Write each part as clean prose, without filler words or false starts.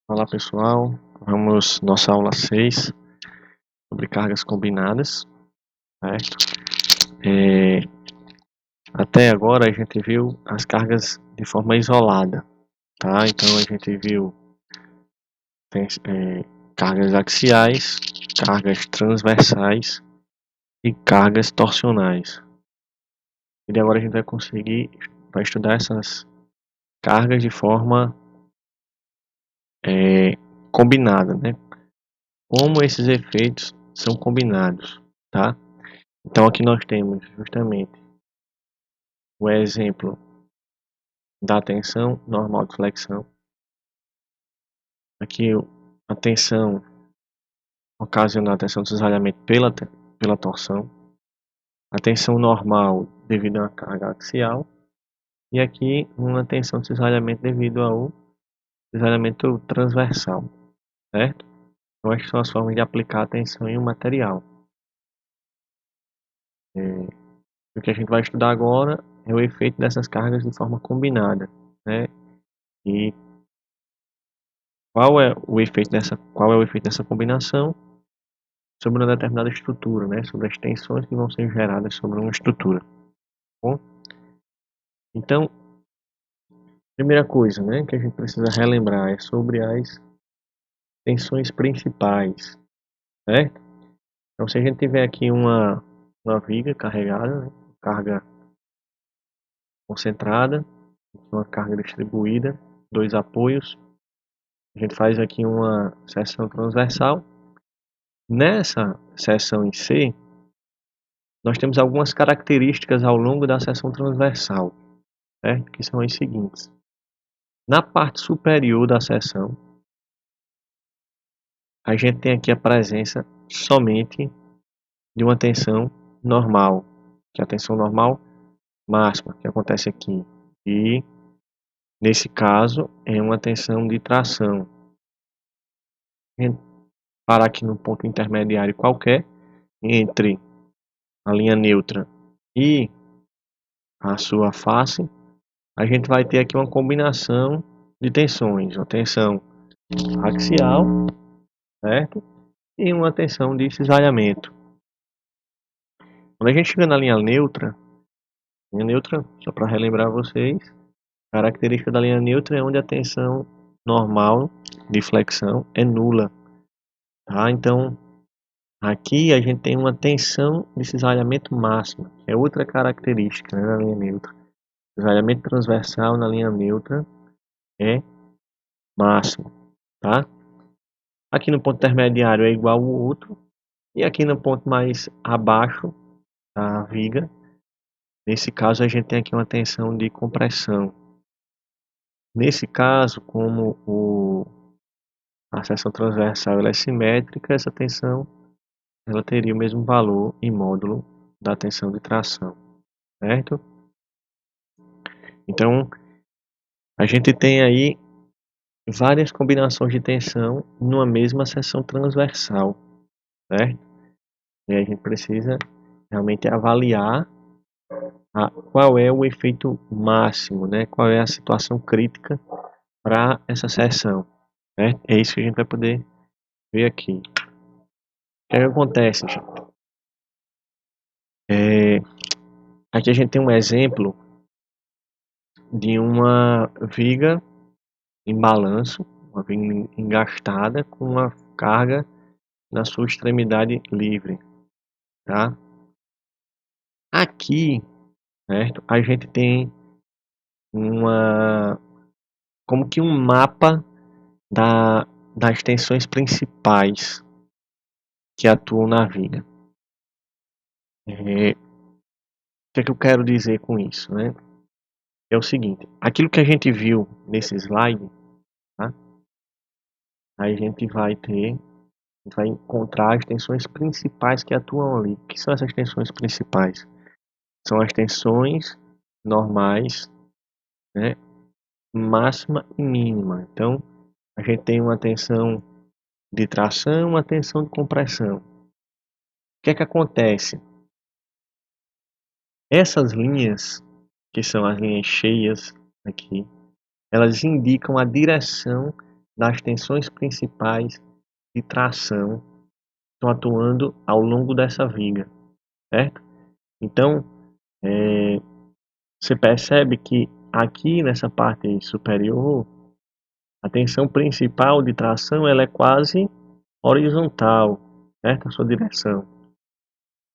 Olá pessoal, vamos nossa aula 6 sobre cargas combinadas, certo? Até agora a gente viu as cargas de forma isolada, tá? Então a gente viu cargas axiais, cargas transversais e cargas torsionais. E agora a gente vai estudar essas cargas de forma combinada, né? Como esses efeitos são combinados, tá? Então aqui nós temos justamente o exemplo da tensão normal de flexão. Aqui a tensão ocasionada a tensão de cisalhamento pela torção. A tensão normal devido a uma carga axial. E aqui uma tensão de cisalhamento devido ao cisalhamento transversal, certo? Então estas são as formas de aplicar a tensão em um material. O que a gente vai estudar agora é o efeito dessas cargas de forma combinada, né? E qual é o efeito dessa combinação sobre uma determinada estrutura, né? Sobre as tensões que vão ser geradas sobre uma estrutura. Bom, então, primeira coisa, né, que a gente precisa relembrar é sobre as tensões principais, certo? Então, se a gente tiver aqui uma viga carregada, né, carga concentrada, uma carga distribuída, dois apoios, a gente faz aqui uma seção transversal. Nessa seção em si, nós temos algumas características ao longo da seção transversal, certo? Que são as seguintes. Na parte superior da seção, a gente tem aqui a presença somente de uma tensão normal, que é a tensão normal máxima, que acontece aqui. E, nesse caso, é uma tensão de tração. A gente parar aqui num ponto intermediário qualquer, entre a linha neutra e a sua face, a gente vai ter aqui uma combinação de tensões, uma tensão axial, certo? E uma tensão de cisalhamento. Quando a gente chega na linha neutra, só para relembrar vocês, a característica da linha neutra é onde a tensão normal de flexão é nula, tá? Então, aqui a gente tem uma tensão de cisalhamento máxima, que é outra característica, né, da linha neutra. O cisalhamento transversal na linha neutra é máximo, tá? Aqui no ponto intermediário é igual ao outro, e aqui no ponto mais abaixo da viga, nesse caso a gente tem aqui uma tensão de compressão. Nesse caso, como a seção transversal ela é simétrica, essa tensão ela teria o mesmo valor em módulo da tensão de tração, certo? Então, a gente tem aí várias combinações de tensão numa mesma seção transversal, certo? E a gente precisa realmente avaliar qual é o efeito máximo, né? Qual é a situação crítica para essa seção, certo? É isso que a gente vai poder ver aqui. O que acontece, gente? Aqui a gente tem um exemplo de uma viga em balanço, uma viga engastada com uma carga na sua extremidade livre, tá? Aqui, certo? A gente tem uma como que um mapa das tensões principais que atuam na viga. O que é que eu quero dizer com isso, né? É o seguinte, aquilo que a gente viu nesse slide, tá? A gente vai encontrar as tensões principais que atuam ali. O que são essas tensões principais? São as tensões normais, né? Máxima e mínima. Então, a gente tem uma tensão de tração, uma tensão de compressão. O que é que acontece? Essas linhas, que são as linhas cheias aqui, elas indicam a direção das tensões principais de tração estão atuando ao longo dessa viga, certo? Então, você percebe que aqui nessa parte superior, a tensão principal de tração ela é quase horizontal, certo? A sua direção.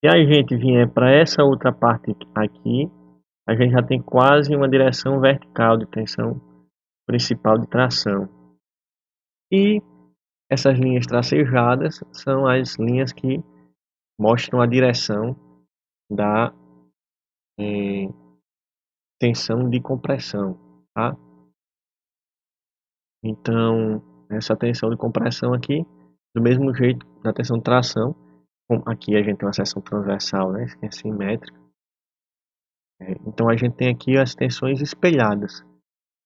Se a gente vier para essa outra parte aqui, a gente já tem quase uma direção vertical de tensão principal de tração. E essas linhas tracejadas são as linhas que mostram a direção da tensão de compressão, tá? Então, essa tensão de compressão aqui, do mesmo jeito da tensão de tração, aqui a gente tem uma seção transversal, né, que é simétrica. Então a gente tem aqui as tensões espelhadas.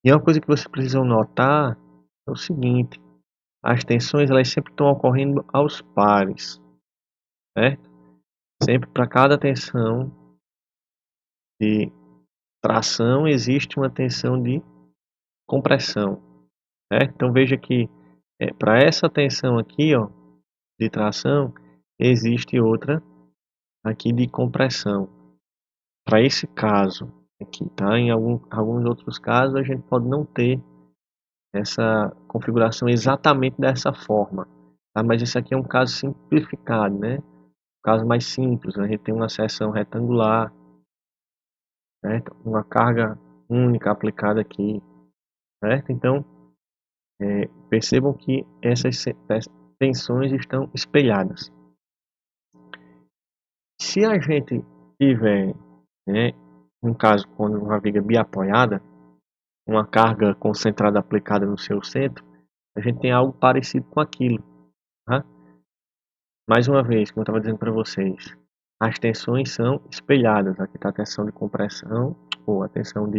E uma coisa que vocês precisam notar é o seguinte: as tensões elas sempre estão ocorrendo aos pares, certo? Sempre para cada tensão de tração existe uma tensão de compressão, certo? Então veja que para essa tensão aqui, ó, de tração, existe outra aqui de compressão. Para esse caso aqui, tá? Em alguns outros casos a gente pode não ter essa configuração exatamente dessa forma, tá? Mas esse aqui é um caso simplificado, né? Um caso mais simples, né? A gente tem uma seção retangular, certo? Uma carga única aplicada aqui, certo? Então, percebam que essas tensões estão espelhadas. Se a gente tiver, né, um caso quando uma viga biapoiada, uma carga concentrada aplicada no seu centro, a gente tem algo parecido com aquilo, tá? Mais uma vez, como eu estava dizendo para vocês, as tensões são espelhadas. Aqui está a tensão de compressão, ou a tensão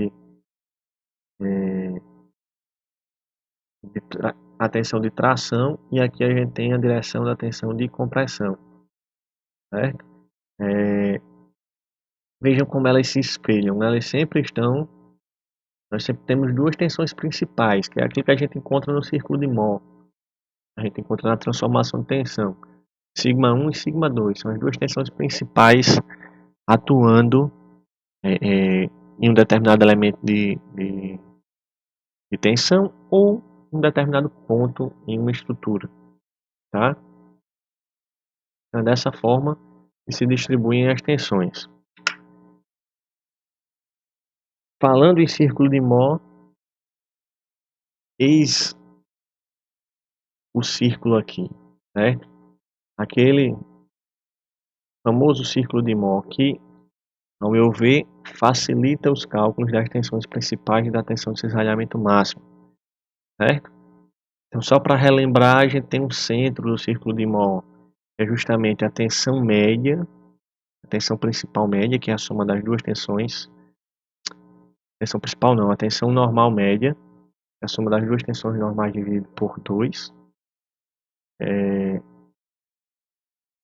a tensão de tração, e aqui a gente tem a direção da tensão de compressão, certo? Vejam como elas se espelham, elas sempre estão, nós sempre temos duas tensões principais, que é aquilo que a gente encontra no círculo de Mohr, a gente encontra na transformação de tensão, sigma 1 e sigma 2, são as duas tensões principais atuando em um determinado elemento de tensão ou um determinado ponto em uma estrutura, tá? Então, dessa forma que se distribuem as tensões. Falando em círculo de Mohr, eis o círculo aqui, certo? Aquele famoso círculo de Mohr que, ao meu ver, facilita os cálculos das tensões principais e da tensão de cisalhamento máximo, certo? Então, só para relembrar, a gente tem um centro do círculo de Mohr, que é justamente a tensão média, a tensão principal média, que é a soma das duas tensões. Tensão principal não, a tensão normal média, que é a soma das duas tensões normais dividido por 2.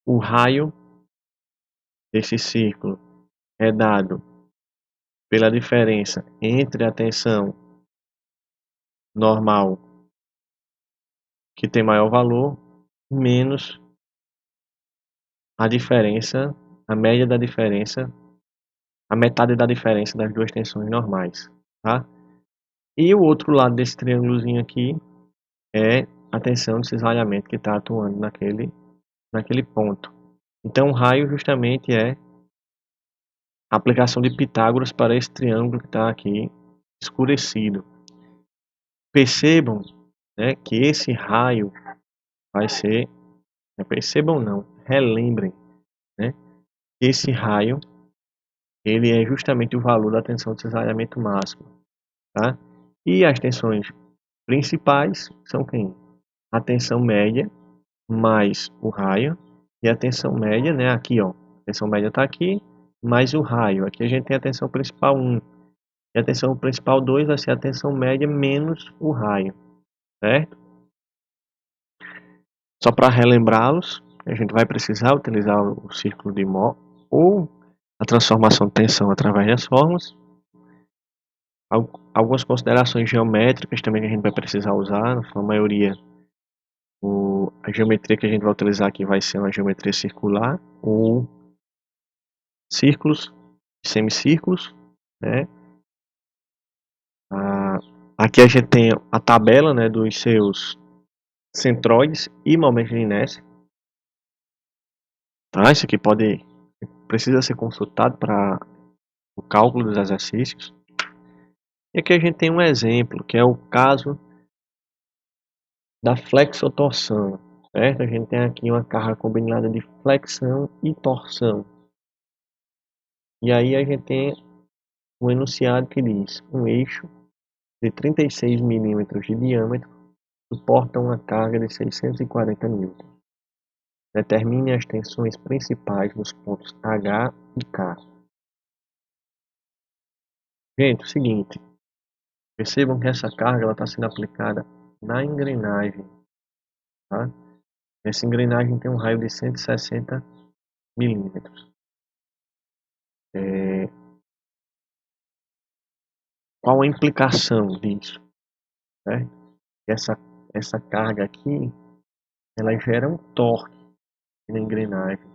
O raio desse círculo é dado pela diferença entre a tensão normal, que tem maior valor, menos a diferença, a média da diferença, a metade da diferença das duas tensões normais, tá? E o outro lado desse triângulozinho aqui é a tensão de cisalhamento que está atuando naquele ponto. Então, o raio justamente é a aplicação de Pitágoras para esse triângulo que está aqui escurecido. Percebam, né, que esse raio vai ser, percebam não, relembrem, né, que esse raio ele é justamente o valor da tensão de cisalhamento máximo, tá? E as tensões principais são quem? A tensão média mais o raio, e a tensão média, né, aqui ó, a tensão média está aqui, mais o raio, aqui a gente tem a tensão principal 1, e a tensão principal 2 vai ser a tensão média menos o raio, certo? Só para relembrá-los, a gente vai precisar utilizar o círculo de Mohr ou a transformação de tensão através das fórmulas Algumas considerações geométricas também que a gente vai precisar usar, na sua maioria. A geometria que a gente vai utilizar aqui vai ser uma geometria circular, ou círculos, semicírculos, né? Aqui a gente tem a tabela, né, dos seus centroides e momentos de inércia. Tá? Isso aqui precisa ser consultado para o cálculo dos exercícios. E aqui a gente tem um exemplo, que é o caso da flexotorção, certo? A gente tem aqui uma carga combinada de flexão e torção. E aí a gente tem um enunciado que diz: um eixo de 36 milímetros de diâmetro suporta uma carga de 640 N. Determine as tensões principais nos pontos H e K. Gente, é o seguinte, percebam que essa carga está sendo aplicada na engrenagem. Tá? Essa engrenagem tem um raio de 160 milímetros. Qual a implicação disso? Né? Essa carga aqui, ela gera um torque na engrenagem,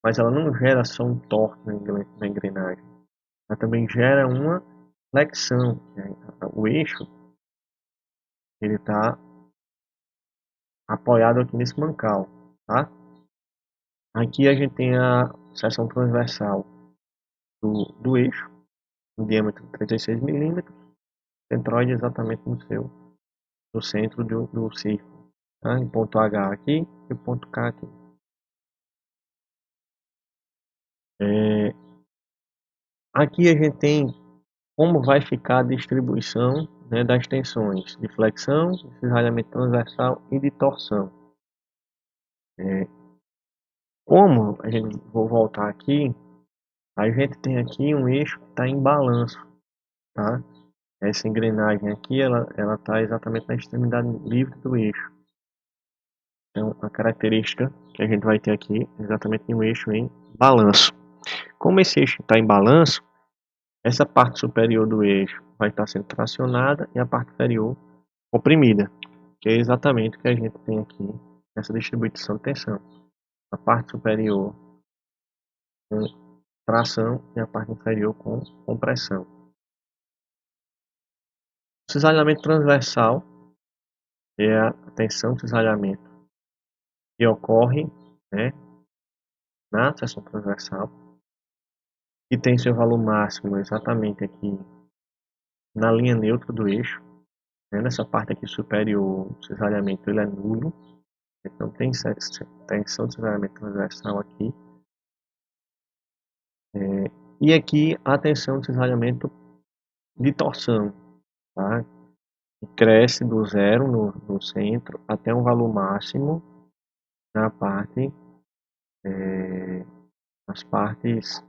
mas ela não gera só um torque na engrenagem, ela também gera uma flexão. Né? O eixo ele está apoiado aqui nesse mancal, tá? Aqui a gente tem a seção transversal do eixo, um diâmetro de 36 milímetros, centroide exatamente no centro do círculo, tá? Em ponto H aqui e o ponto K aqui. Aqui a gente tem como vai ficar a distribuição, né, das tensões de flexão, de cisalhamento transversal e de torção. Como a gente vou voltar aqui, a gente tem aqui um eixo que está em balanço, tá? Essa engrenagem aqui, ela está exatamente na extremidade livre do eixo. Então, a característica que a gente vai ter aqui é exatamente um eixo em balanço. Como esse eixo está em balanço, essa parte superior do eixo vai estar sendo tracionada e a parte inferior comprimida, que é exatamente o que a gente tem aqui nessa distribuição de tensão. A parte superior com tração e a parte inferior com compressão. O cisalhamento transversal é a tensão de cisalhamento que ocorre, né, na seção transversal e tem seu valor máximo exatamente aqui na linha neutra do eixo. Né, nessa parte aqui superior, o cisalhamento ele é nulo, então tem tensão de cisalhamento transversal aqui. E aqui a tensão de cisalhamento de torção, tá? Que cresce do zero no centro até um valor máximo na parte, nas partes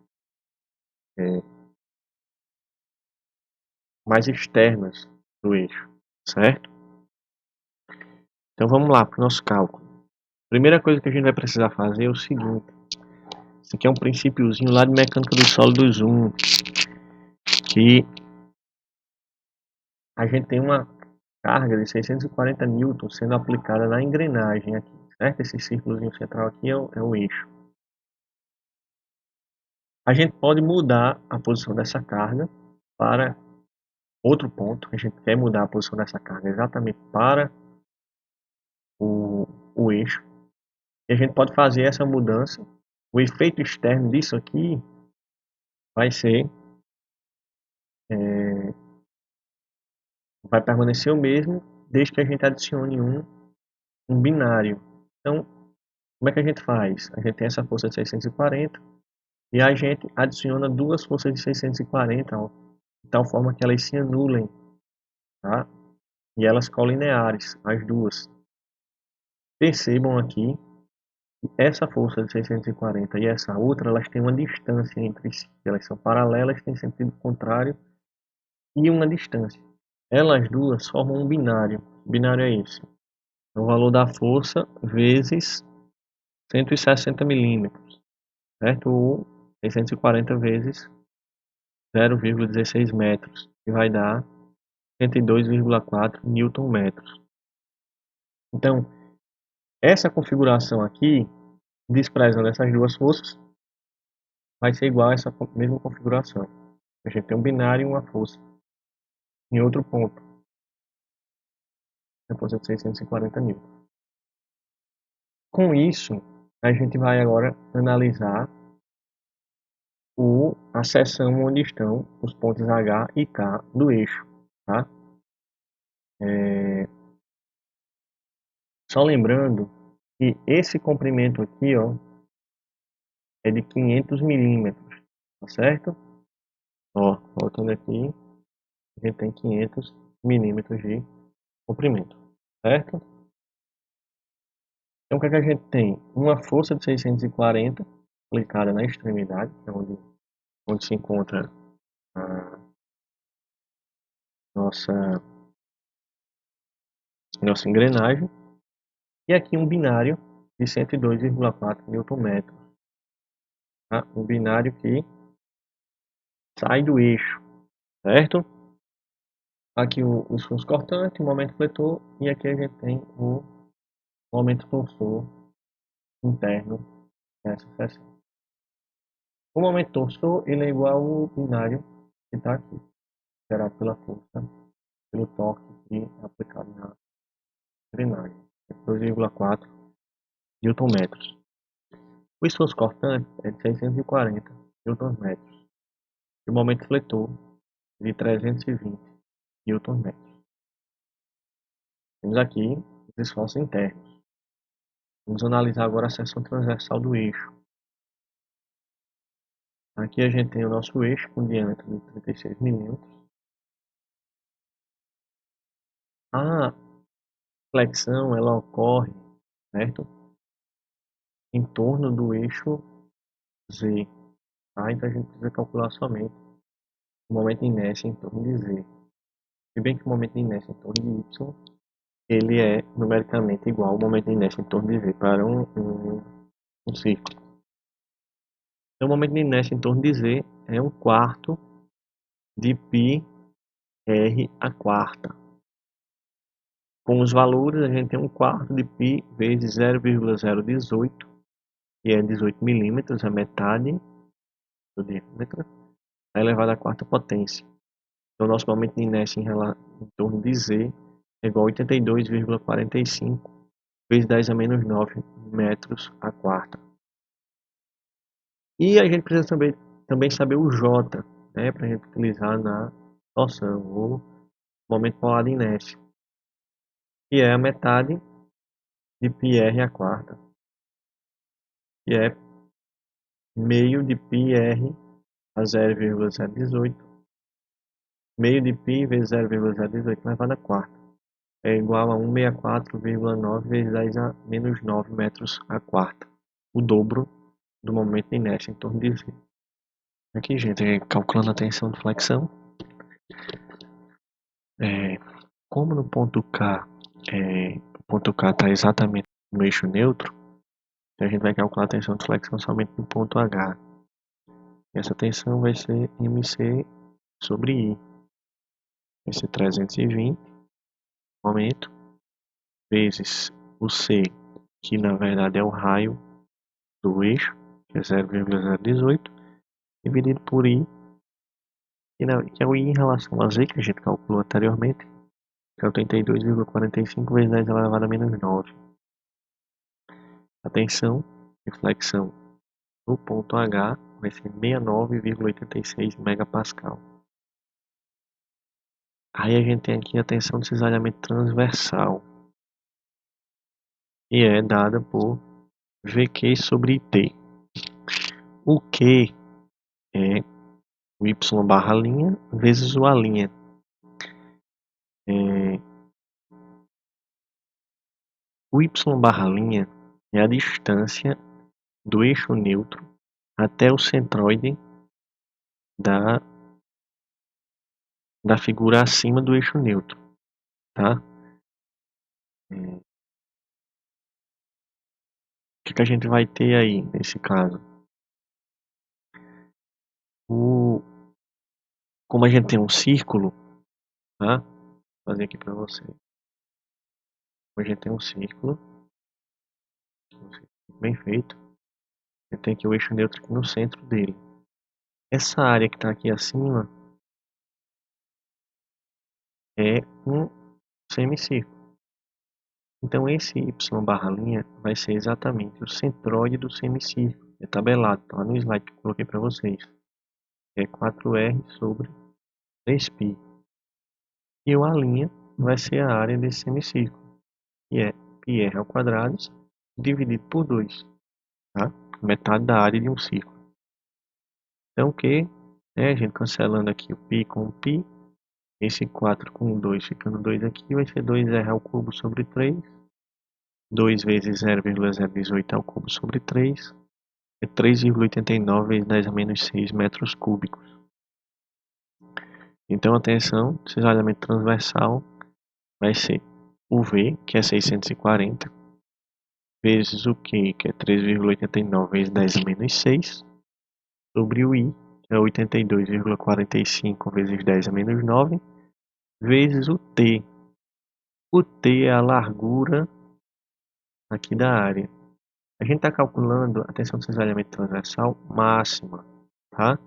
mais externas do eixo, certo? Então vamos lá para o nosso cálculo. Primeira coisa que a gente vai precisar fazer é o seguinte: isso aqui é um princípiozinho lá de mecânica dos sólidos 1, que a gente tem uma carga de 640 newtons sendo aplicada na engrenagem aqui, certo? Esse círculozinho central aqui é o eixo. A gente pode mudar a posição dessa carga para outro ponto. A gente quer mudar a posição dessa carga exatamente para o eixo. E a gente pode fazer essa mudança. O efeito externo disso aqui vai ser, vai permanecer o mesmo desde que a gente adicione um binário. Então, como é que a gente faz? A gente tem essa força de 640 e a gente adiciona duas forças de 640, ó, de tal forma que elas se anulem, tá? E elas colineares, as duas. Percebam aqui que essa força de 640 e essa outra, elas têm uma distância entre si. Elas são paralelas, têm sentido contrário e uma distância. Elas duas formam um binário. O binário é esse: é o valor da força vezes 160 milímetros, certo? Ou 640 vezes 0,16 metros. que vai dar 102,4 Nm. Então, essa configuração aqui, desprezando essas duas forças, vai ser igual a essa mesma configuração. A gente tem um binário e uma força em outro ponto, a força de 640 N. Com isso, a gente vai agora analisar a seção onde estão os pontos H e K do eixo. Tá? Só lembrando que esse comprimento aqui, ó, é de 500 milímetros, tá certo? Ó, voltando aqui, a gente tem 500 milímetros de comprimento, certo? Então o que é que a gente tem? Uma força de 640 aplicada na extremidade, que é onde se encontra a nossa engrenagem, e aqui um binário de 102,4 Nm, tá? Um binário que sai do eixo, certo? Aqui os furos cortantes, o momento fletor, e aqui a gente tem o momento torsor interno nessa seção. O momento torsor ele é igual ao binário que está aqui, gerado pela força, pelo torque que é aplicado na engrenagem, 2,4 Nm. O esforço cortante é de 640 Nm. E o momento fletor de 320 Nm. Temos aqui os esforços internos. Vamos analisar agora a seção transversal do eixo. Aqui a gente tem o nosso eixo com diâmetro de 36 milímetros. A flexão ela ocorre, certo? Em torno do eixo Z. Tá? Então a gente precisa calcular somente o momento de inércia em torno de Z. Se bem que o momento de inércia em torno de Y ele é numericamente igual ao momento de inércia em torno de V para um círculo. Então o momento de inércia em torno de Z é 1/4 de πr a quarta. Com os valores, a gente tem 1/4 de π vezes 0,018, que é 18 milímetros, a metade do diâmetro, elevado à quarta potência. Então, nosso momento de inércia em torno de Z é igual a 82,45 vezes 10 a menos 9 metros a quarta. E a gente precisa também saber o J, né, para a gente utilizar na torção, o momento polar de inércia, que é a metade de πr a quarta, que é meio de πr a 0,018, meio de π vezes 0,018 elevado a quarta, é igual a 164,9 vezes 10 a menos 9 metros a quarta, o dobro do momento de inércia em torno de Z. Aqui, gente, calculando a tensão de flexão, como no ponto K, o ponto K está exatamente no eixo neutro, então a gente vai calcular a tensão de flexão somente no ponto H. Essa tensão vai ser MC sobre I. Vai ser 320 momento vezes o C, que na verdade é o raio do eixo, que é 0,018, dividido por I, que é o I em relação a Z, que a gente calculou anteriormente, que é 82,45 vezes 10 elevado a menos 9. A tensão de flexão no ponto H vai ser 69,86 megapascal. Aí a gente tem aqui a tensão de cisalhamento transversal, e é dada por VQ sobre IT. O Q é o Y barra linha vezes o A linha. O Y barra linha é a distância do eixo neutro até o centroide da figura acima do eixo neutro, tá? O que a gente vai ter aí nesse caso? Como a gente tem um círculo, tá? Vou fazer aqui para você. A gente tem um círculo bem feito. A gente tem aqui o eixo neutro aqui no centro dele. Essa área que está aqui acima é um semicírculo. Então esse y barra linha vai ser exatamente o centroide do semicírculo. É tabelado, tá lá no slide que eu coloquei para vocês. É 4r sobre 3π. E a linha vai ser a área desse semicírculo, que é πr ao quadrado dividido por 2, tá? Metade da área de um círculo. Então o que? A gente cancelando aqui o π com o π, esse 4 com o 2 ficando 2 aqui, vai ser 2r ao cubo sobre 3. 2 vezes 0,018 ao cubo sobre 3 é 3,89 vezes 10 a menos 6 metros cúbicos. Então a tensão do cisalhamento transversal vai ser o V, que é 640, vezes o Q, que é 3,89 vezes 10 a menos 6, sobre o I, que é 82,45 vezes 10 a menos 9, vezes o T. O T é a largura aqui da área. A gente está calculando a tensão de cisalhamento transversal máxima, tá?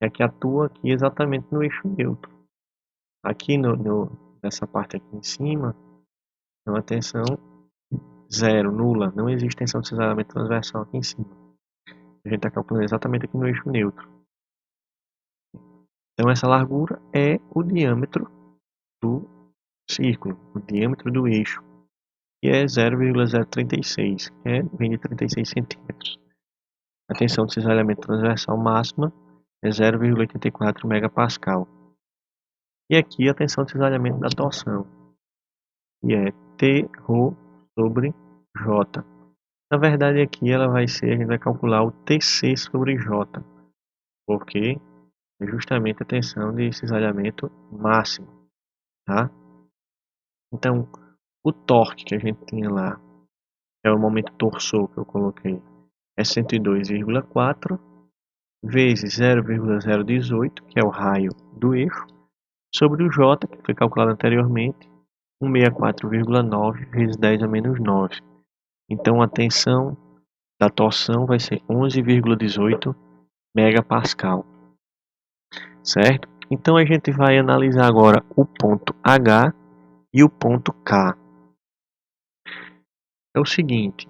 É que atua aqui exatamente no eixo neutro. Aqui nessa parte aqui em cima, é uma tensão zero, nula. Não existe tensão de cisalhamento transversal aqui em cima. A gente está calculando exatamente aqui no eixo neutro. Então essa largura é o diâmetro do círculo, o diâmetro do eixo, que é 0,036, que vem de 36 centímetros. A tensão de cisalhamento transversal máxima é 0,84 megapascal. E aqui a tensão de cisalhamento da torção, que é T-ρ sobre J. Na verdade aqui ela vai ser, a gente vai calcular o TC sobre J, porque é justamente a tensão de cisalhamento máximo, tá? Então, o torque que a gente tinha lá, é o momento torsor que eu coloquei, é 102,4 vezes 0,018, que é o raio do eixo, sobre o J, que foi calculado anteriormente, 164,9 vezes 10 a menos 9. Então a tensão da torção vai ser 11,18 megapascal, certo? Então a gente vai analisar agora o ponto H e o ponto K. É o seguinte,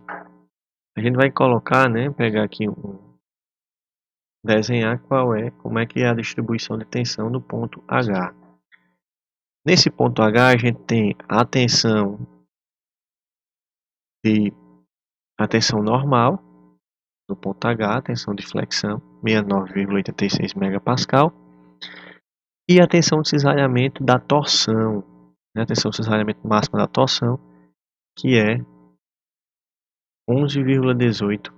a gente vai colocar, né, pegar aqui desenhar como é que é a distribuição de tensão do ponto H. Nesse ponto H a gente tem a tensão normal do ponto H, a tensão de flexão 69,86 megapascal, e a tensão de cisalhamento da torção, né, a tensão de cisalhamento máxima da torção, que é 11,18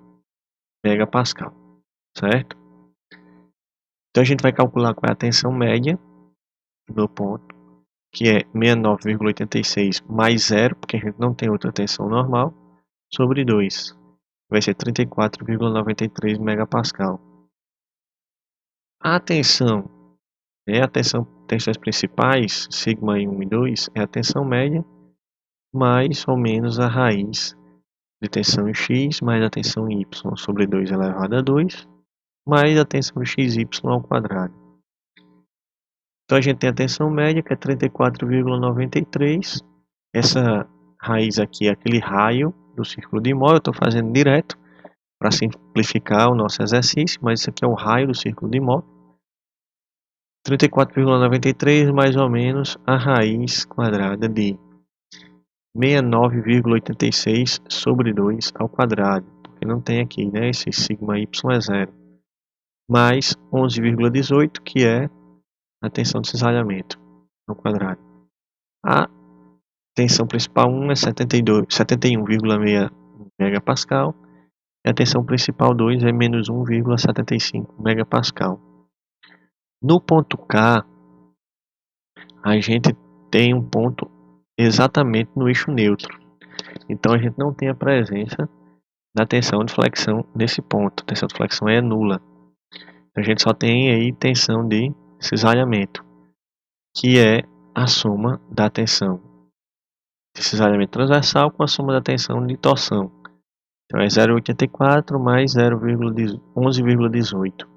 megapascal, certo? Então a gente vai calcular qual é a tensão média do ponto, que é 69,86 mais 0, porque a gente não tem outra tensão normal, sobre 2. Vai ser 34,93 megapascal. A tensão, tensões principais, sigma 1 e 2, é a tensão média, mais ou menos a raiz de tensão em x, mais a tensão em y sobre 2 elevado a 2, mais a tensão xy ao quadrado. Então a gente tem a tensão média, que é 34,93. Essa raiz aqui é aquele raio do círculo de Mohr. Eu estou fazendo direto para simplificar o nosso exercício, mas isso aqui é o raio do círculo de Mohr. 34,93 mais ou menos a raiz quadrada de 69,86 sobre 2 ao quadrado, porque não tem aqui, né? Esse sigma y é zero, mais 11,18, que é a tensão de cisalhamento ao quadrado. A tensão principal 1 é 71,6 megapascal, e a tensão principal 2 é menos 1,75 megapascal. No ponto K, a gente tem um ponto exatamente no eixo neutro. Então a gente não tem a presença da tensão de flexão nesse ponto. A tensão de flexão é nula. A gente só tem aí tensão de cisalhamento, que é a soma da tensão de cisalhamento transversal com a soma da tensão de torção. Então é 0,84 mais 0,11,18.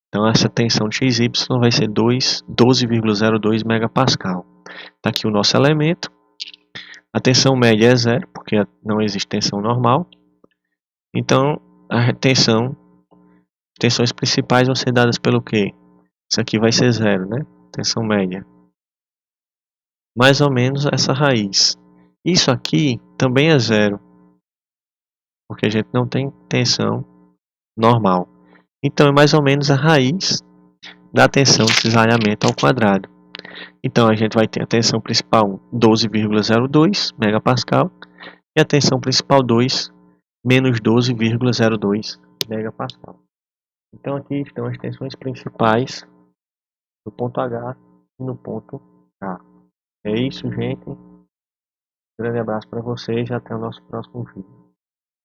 Então essa tensão XY vai ser 12,02 megapascal. Está aqui o nosso elemento. A tensão média é zero, porque não existe tensão normal. Então a tensões principais vão ser dadas pelo quê? Isso aqui vai ser zero, né? Tensão média. Mais ou menos essa raiz. Isso aqui também é zero, porque a gente não tem tensão normal. Então é mais ou menos a raiz da tensão de cisalhamento ao quadrado. Então a gente vai ter a tensão principal 12,02 megapascal e a tensão principal 2 menos 12,02 megapascal. Então aqui estão as tensões principais no ponto H e no ponto K. É isso, gente. Um grande abraço para vocês e até o nosso próximo vídeo.